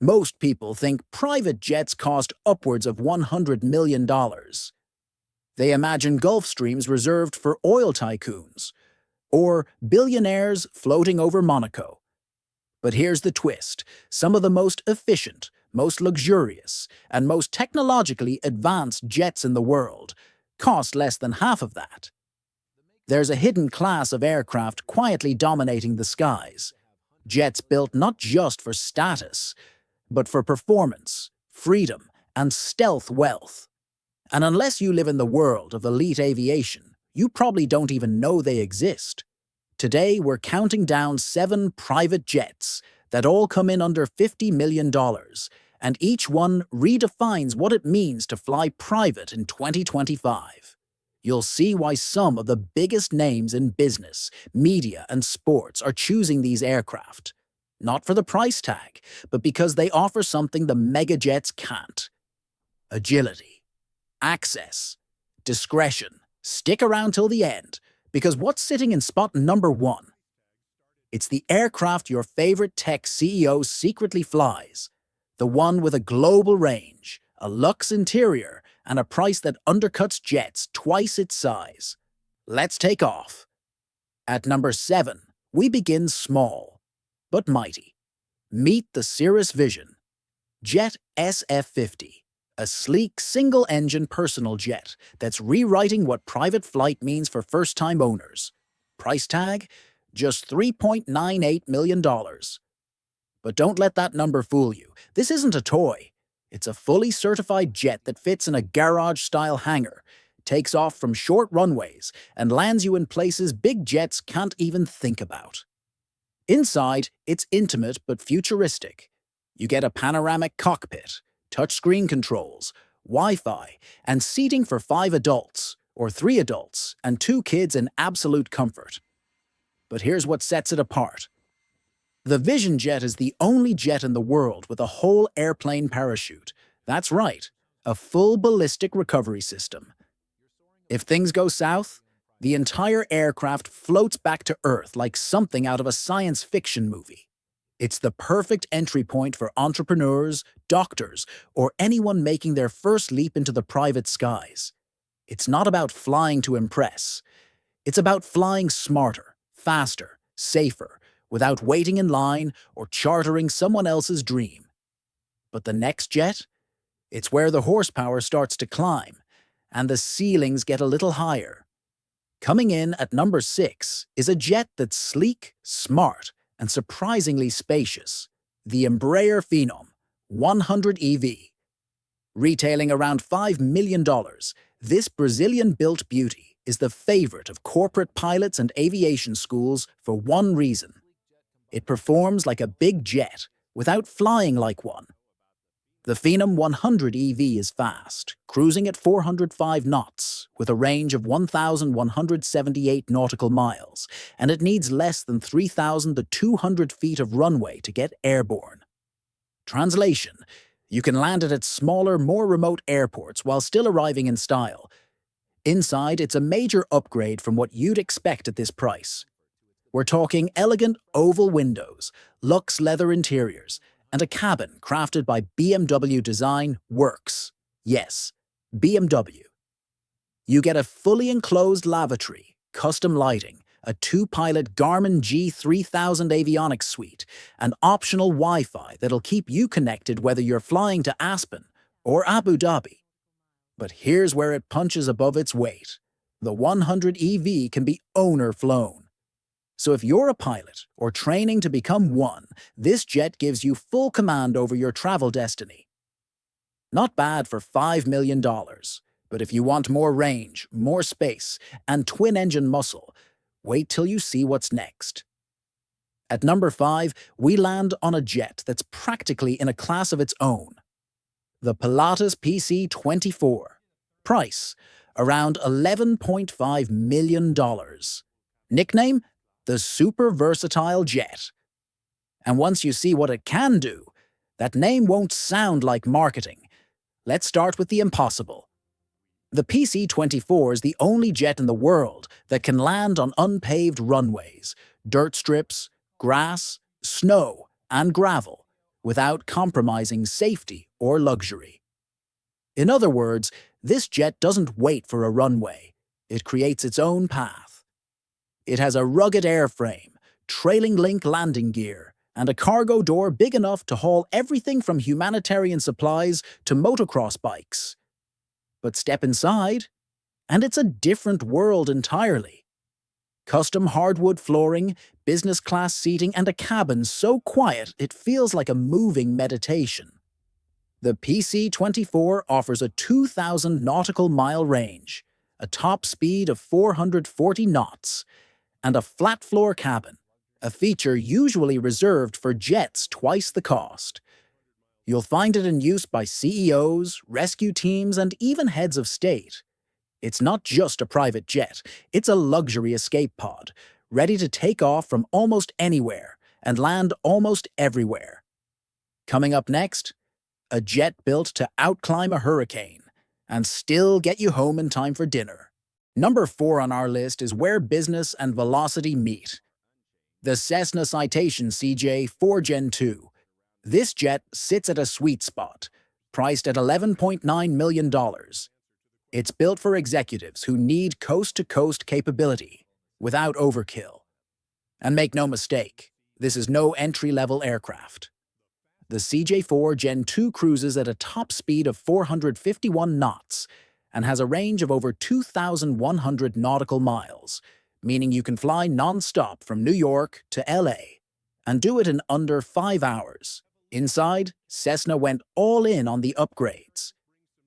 Most people think private jets cost upwards of $100 million. They imagine Gulf Streams reserved for oil tycoons, or billionaires floating over Monaco. But here's the twist. Some of the most efficient, most luxurious, and most technologically advanced jets in the world cost less than half of that. There's a hidden class of aircraft quietly dominating the skies. Jets built not just for status, but for performance, freedom, and stealth wealth. And unless you live in the world of elite aviation, you probably don't even know they exist. Today, we're counting down 7 private jets that all come in under $50 million, and each one redefines what it means to fly private in 2025. You'll see why some of the biggest names in business, media, and sports are choosing these aircraft. Not for the price tag, but because they offer something the megajets can't. Agility, access, discretion. Stick around till the end, because what's sitting in spot number 1? It's the aircraft your favorite tech CEO secretly flies. The one with a global range, a luxe interior, and a price that undercuts jets twice its size. Let's take off. At number 7, we begin small, but mighty. Meet the Cirrus Vision. Jet SF-50, a sleek single-engine personal jet that's rewriting what private flight means for first-time owners. Price tag? Just $3.98 million. But don't let that number fool you. This isn't a toy. It's a fully certified jet that fits in a garage-style hangar, takes off from short runways, and lands you in places big jets can't even think about. Inside, it's intimate but futuristic. You get a panoramic cockpit, touchscreen controls, Wi-Fi, and seating for 5 adults, or 3 adults, and 2 kids in absolute comfort. But here's what sets it apart. The Vision Jet is the only jet in the world with a whole airplane parachute. That's right, a full ballistic recovery system. If things go south, the entire aircraft floats back to Earth like something out of a science fiction movie. It's the perfect entry point for entrepreneurs, doctors, or anyone making their first leap into the private skies. It's not about flying to impress. It's about flying smarter, faster, safer, without waiting in line or chartering someone else's dream. But the next jet? It's where the horsepower starts to climb, and the ceilings get a little higher. Coming in at number 6 is a jet that's sleek, smart, and surprisingly spacious. The Embraer Phenom 100 EV. Retailing around $5 million, this Brazilian-built beauty is the favorite of corporate pilots and aviation schools for one reason. It performs like a big jet without flying like one. The Phenom 100 EV is fast, cruising at 405 knots with a range of 1,178 nautical miles, and it needs less than 3,200 feet of runway to get airborne. Translation: you can land it at smaller, more remote airports while still arriving in style. Inside, it's a major upgrade from what you'd expect at this price. We're talking elegant oval windows, luxe leather interiors, and a cabin crafted by BMW design works. Yes, BMW. You get a fully enclosed lavatory, custom lighting, a 2-pilot Garmin G3000 avionics suite, and optional Wi-Fi that'll keep you connected whether you're flying to Aspen or Abu Dhabi. But here's where it punches above its weight. The 100 EV can be owner-flown. So if you're a pilot or training to become one, this jet gives you full command over your travel destiny. Not bad for $5 million, but if you want more range, more space, and twin-engine muscle, wait till you see what's next. At number 5, we land on a jet that's practically in a class of its own. The Pilatus PC-24. Price: around $11.5 million. Nickname: the super versatile jet. And once you see what it can do, that name won't sound like marketing. Let's start with the impossible. The PC-24 is the only jet in the world that can land on unpaved runways, dirt strips, grass, snow, and gravel, without compromising safety or luxury. In other words, this jet doesn't wait for a runway. It creates its own path. It has a rugged airframe, trailing link landing gear, and a cargo door big enough to haul everything from humanitarian supplies to motocross bikes. But step inside, and it's a different world entirely. Custom hardwood flooring, business class seating, and a cabin so quiet it feels like a moving meditation. The PC-24 offers a 2,000 nautical mile range, a top speed of 440 knots, and a flat floor cabin, a feature usually reserved for jets twice the cost. You'll find it in use by CEOs, rescue teams, and even heads of state. It's not just a private jet, it's a luxury escape pod, ready to take off from almost anywhere and land almost everywhere. Coming up next, a jet built to outclimb a hurricane and still get you home in time for dinner. Number 4 on our list is where business and velocity meet. The Cessna Citation CJ-4 Gen 2. This jet sits at a sweet spot, priced at $11.9 million. It's built for executives who need coast-to-coast capability, without overkill. And make no mistake, this is no entry-level aircraft. The CJ-4 Gen 2 cruises at a top speed of 451 knots and has a range of over 2,100 nautical miles, meaning you can fly non-stop from New York to LA and do it in under 5 hours. Inside, Cessna went all in on the upgrades.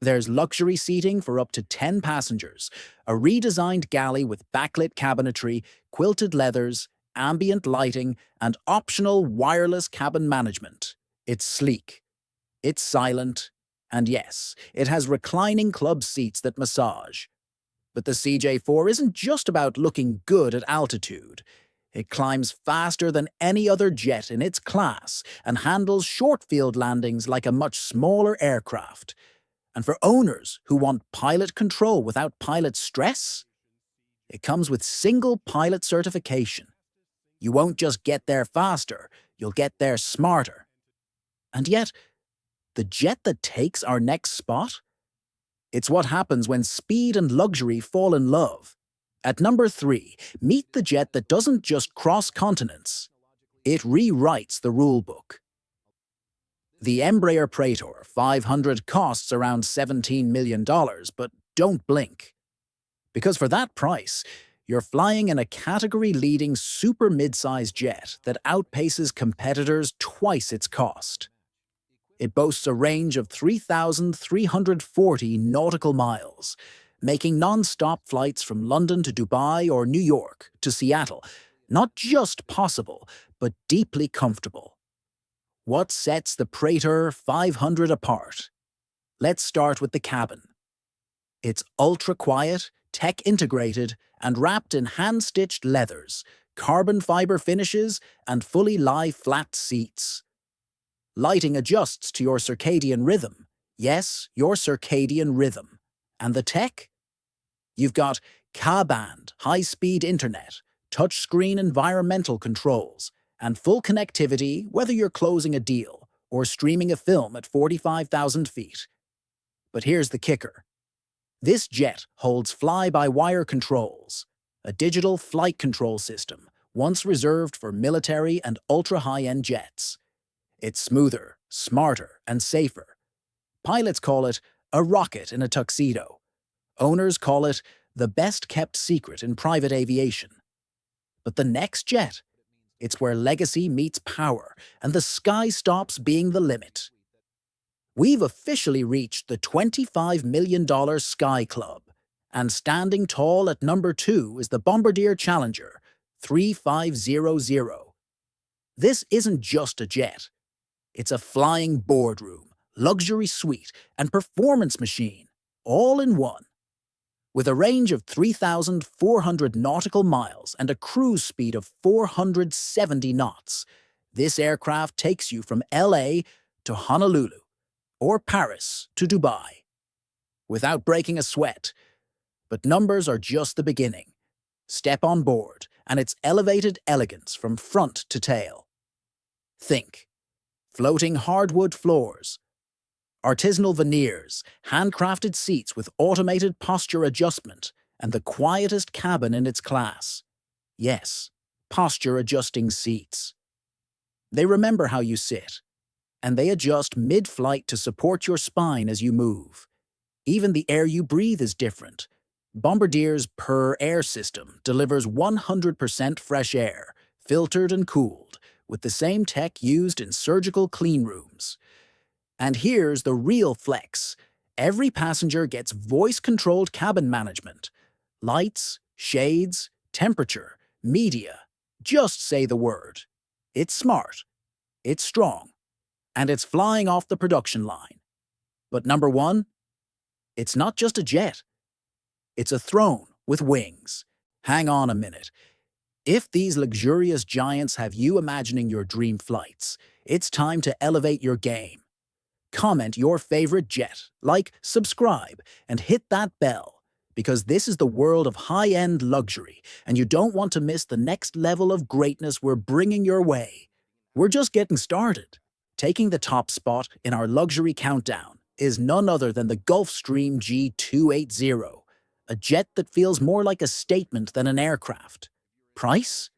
There's luxury seating for up to 10 passengers, a redesigned galley with backlit cabinetry, quilted leathers, ambient lighting, and optional wireless cabin management. It's sleek, it's silent, and yes, it has reclining club seats that massage. But the CJ-4 isn't just about looking good at altitude. It climbs faster than any other jet in its class and handles short-field landings like a much smaller aircraft. And for owners who want pilot control without pilot stress, it comes with single pilot certification. You won't just get there faster, you'll get there smarter. And yet, the jet that takes our next spot? It's what happens when speed and luxury fall in love. At number 3, meet the jet that doesn't just cross continents. It rewrites the rulebook. The Embraer Praetor 500 costs around $17 million, but don't blink. Because for that price, you're flying in a category-leading super mid-size jet that outpaces competitors twice its cost. It boasts a range of 3,340 nautical miles, making non-stop flights from London to Dubai or New York to Seattle not just possible, but deeply comfortable. What sets the Praetor 500 apart? Let's start with the cabin. It's ultra-quiet, tech-integrated, and wrapped in hand-stitched leathers, carbon fiber finishes, and fully lie-flat seats. Lighting adjusts to your circadian rhythm. Yes, your circadian rhythm. And the tech? You've got Ka-band, high-speed internet, touchscreen environmental controls, and full connectivity whether you're closing a deal or streaming a film at 45,000 feet. But here's the kicker. This jet holds fly-by-wire controls, a digital flight control system once reserved for military and ultra-high-end jets. It's smoother, smarter, and safer. Pilots call it a rocket in a tuxedo. Owners call it the best-kept secret in private aviation. But the next jet? It's where legacy meets power, and the sky stops being the limit. We've officially reached the $25 million Sky Club, and standing tall at number 2 is the Bombardier Challenger 3500. This isn't just a jet. It's a flying boardroom, luxury suite, and performance machine, all in one. With a range of 3,400 nautical miles and a cruise speed of 470 knots, this aircraft takes you from LA to Honolulu, or Paris to Dubai, without breaking a sweat. But numbers are just the beginning. Step on board, and it's elevated elegance from front to tail. Think floating hardwood floors, artisanal veneers, handcrafted seats with automated posture adjustment, and the quietest cabin in its class. Yes, posture-adjusting seats. They remember how you sit, and they adjust mid-flight to support your spine as you move. Even the air you breathe is different. Bombardier's Purr Air system delivers 100% fresh air, filtered and cooled, with the same tech used in surgical clean rooms. And here's the real flex. Every passenger gets voice-controlled cabin management. Lights, shades, temperature, media. Just say the word. It's smart, it's strong, and it's flying off the production line. But number one, it's not just a jet. It's a throne with wings. Hang on a minute. If these luxurious giants have you imagining your dream flights, it's time to elevate your game. Comment your favorite jet, like, subscribe, and hit that bell, because this is the world of high-end luxury, and you don't want to miss the next level of greatness we're bringing your way. We're just getting started. Taking the top spot in our luxury countdown is none other than the Gulfstream G280, a jet that feels more like a statement than an aircraft. Price?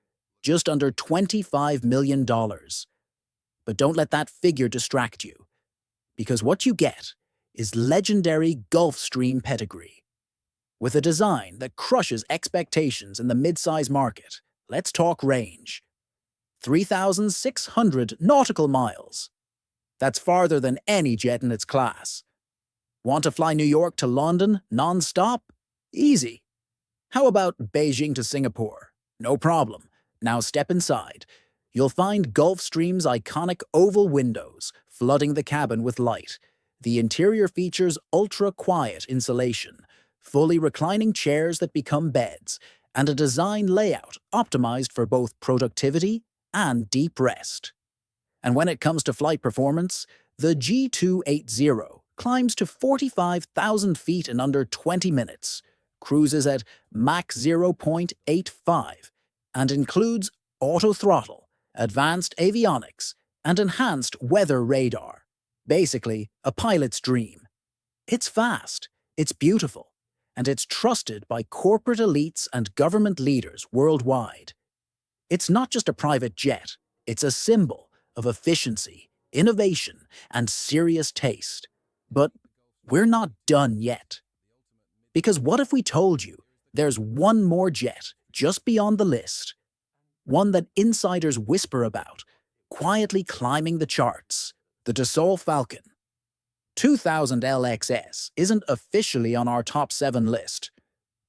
Just under $25 million. But don't let that figure distract you, because what you get is legendary Gulfstream pedigree. With a design that crushes expectations in the mid-size market, let's talk range. 3,600 nautical miles. That's farther than any jet in its class. Want to fly New York to London non-stop? Easy. How about Beijing to Singapore? No problem. Now step inside. You'll find Gulfstream's iconic oval windows flooding the cabin with light. The interior features ultra-quiet insulation, fully reclining chairs that become beds, and a design layout optimized for both productivity and deep rest. And when it comes to flight performance, the G280 climbs to 45,000 feet in under 20 minutes, cruises at Mach 0.85, and includes auto-throttle, advanced avionics, and enhanced weather radar. Basically, a pilot's dream. It's fast, it's beautiful, and it's trusted by corporate elites and government leaders worldwide. It's not just a private jet, it's a symbol of efficiency, innovation, and serious taste. But we're not done yet. Because what if we told you there's one more jet just beyond the list? One that insiders whisper about, quietly climbing the charts, the Dassault Falcon. 2000 LXS isn't officially on our top 7 list,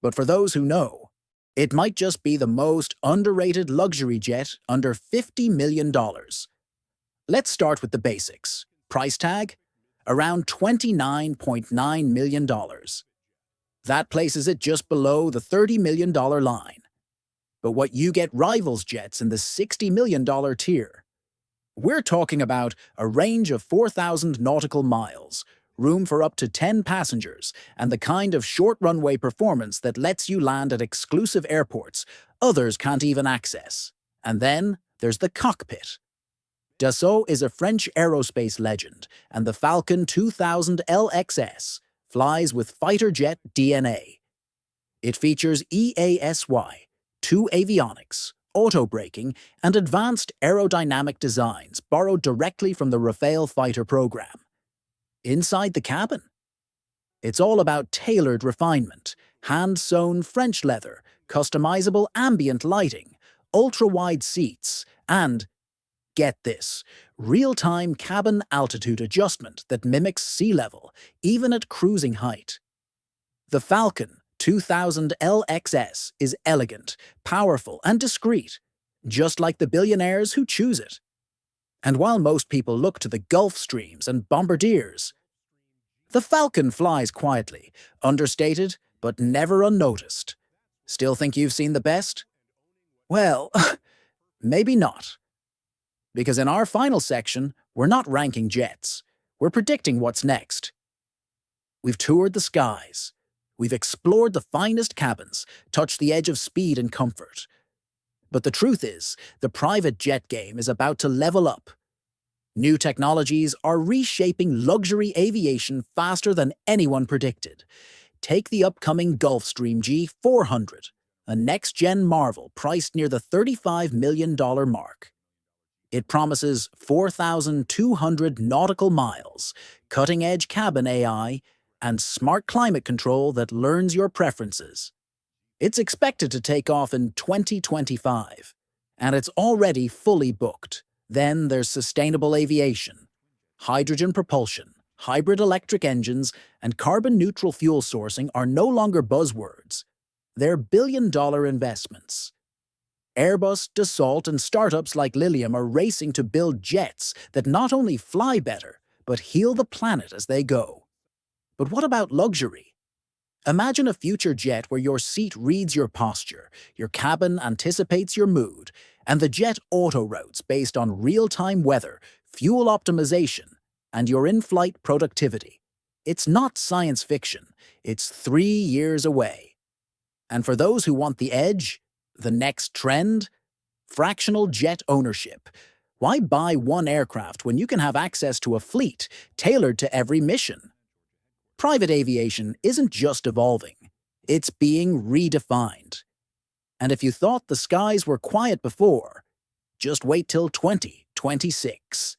but for those who know, it might just be the most underrated luxury jet under $50 million. Let's start with the basics. Price tag? Around $29.9 million. That places it just below the $30 million line. But what you get rivals jets in the $60 million tier. We're talking about a range of 4,000 nautical miles, room for up to 10 passengers, and the kind of short runway performance that lets you land at exclusive airports others can't even access. And then there's the cockpit. Dassault is a French aerospace legend, and the Falcon 2000 LXS flies with fighter jet DNA. It features EASY, 2 avionics, auto-braking, and advanced aerodynamic designs borrowed directly from the Rafale fighter program. Inside the cabin, it's all about tailored refinement, hand-sewn French leather, customizable ambient lighting, ultra-wide seats, and, get this, real-time cabin altitude adjustment that mimics sea level, even at cruising height. The Falcon 2000 LXS is elegant, powerful, and discreet, just like the billionaires who choose it. And while most people look to the Gulfstreams and Bombardiers, the Falcon flies quietly, understated, but never unnoticed. Still think you've seen the best? Well, maybe not. Because in our final section, we're not ranking jets. We're predicting what's next. We've toured the skies. We've explored the finest cabins, touched the edge of speed and comfort. But the truth is, the private jet game is about to level up. New technologies are reshaping luxury aviation faster than anyone predicted. Take the upcoming Gulfstream G400, a next-gen marvel priced near the $35 million mark. It promises 4,200 nautical miles, cutting-edge cabin AI, and smart climate control that learns your preferences. It's expected to take off in 2025, and it's already fully booked. Then there's sustainable aviation. Hydrogen propulsion, hybrid electric engines, and carbon-neutral fuel sourcing are no longer buzzwords. They're billion-dollar investments. Airbus, Dassault, and startups like Lilium are racing to build jets that not only fly better, but heal the planet as they go. But what about luxury? Imagine a future jet where your seat reads your posture, your cabin anticipates your mood, and the jet auto-routes based on real-time weather, fuel optimization, and your in-flight productivity. It's not science fiction, it's 3 years away. And for those who want the edge, the next trend, fractional jet ownership. Why buy one aircraft when you can have access to a fleet tailored to every mission? Private aviation isn't just evolving, it's being redefined. And if you thought the skies were quiet before, just wait till 2026.